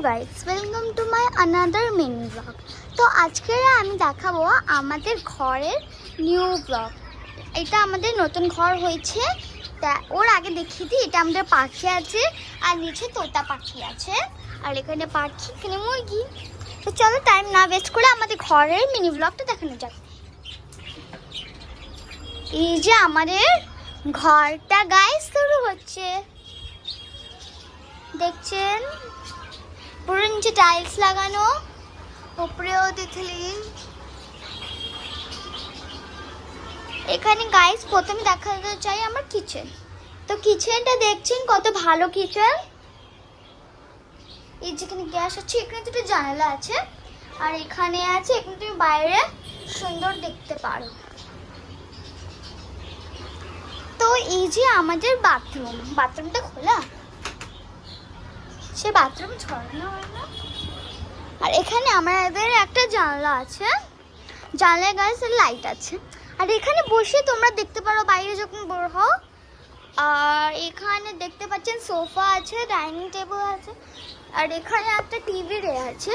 Guys, welcome to my another mini blog. তো আজকে আমি দেখাবো আমাদের ঘরের নিউ ব্লগ। এটা আমাদের নতুন ঘর হয়েছে, তা ওর আগে দেখিয়ে দিই। এটা আমাদের পাখি আছে, আর নিচে তোতা পাখি আছে, আর এখানে পাখি, এখানে মুরগি। তো চলো টাইম না ওয়েস্ট করে আমাদের ঘরের মিনি ব্লগটা দেখানো যাক। এই যে আমাদের ঘরটা গাইস শুরু হচ্ছে, দেখছেন পুরো নিচে টাইলস লাগানো, উপরেও তিতলি। এখানে গাইস প্রথমে দেখাতে চাই আমার কিচেন। তো কিচেনটা দেখছেন কত ভালো কিচেন। এই যেখানে গ্যাস আছে, এখানে দুটো জানালা আছে, আর এখানে আছে, এখানে তুমি বাইরে সুন্দর দেখতে পারো। তো এই যে আমাদের বাথরুমটা খোলা, সে বাথরুম ছড়ানো হয় না। আর এখানে আমাদের একটা জানলা আছে, জানলায় গাইস লাইট আছে। আর এখানে বসে তোমরা দেখতে পারো বাইরে যখন বের হও। আর এখানে দেখতে পাচ্ছেন সোফা আছে, ডাইনিং টেবিল আছে, আর এখানে একটা টিভি রে আছে,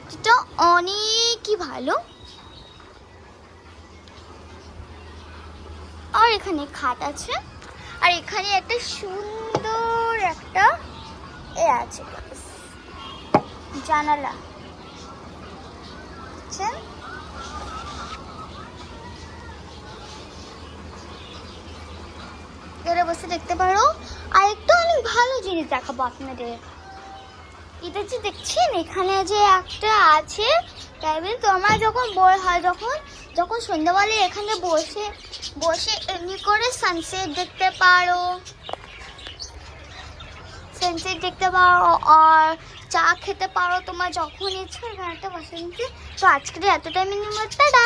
যেটা অনেকই ভালো। আর এখানে খাট আছে, আর এখানে একটা সুন্দর একটা আছে জানালা, এরা বসে দেখতে পারো। আর একটা অনেক ভালো জিনিস দেখাবো আপনাদের। এটা যে দেখছেন এখানে যে একটা আছে টেবিল, তোমরা যখন বোর হয়, যখন সন্ধ্যাবেলা এখানে বসে বসে এমনি করে সানসেট দেখতে পারো, আর চা খেতে পারো তোমার যখন ইচ্ছা। এখানে একটা বসে নিতে। তো আজকের এতটাই মিনিমাম, টাটা।